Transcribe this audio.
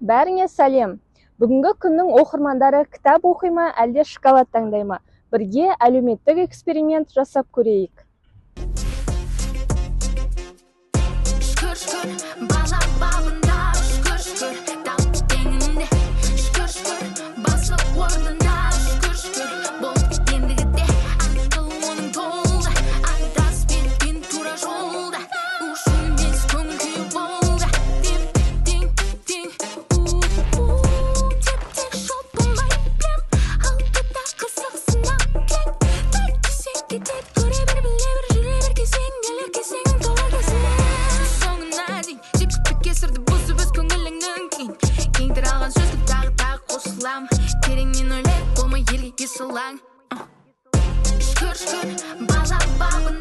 Бәріңе сәлем. Бүгінгі күннің оқырмандары кітап оқи ма, әлде шоколад таңдай ма? Бірге әлеуметтік эксперимент жасап көрейік. Тереңнен ойлап болмай елге салаң. Шүкір, бала бабын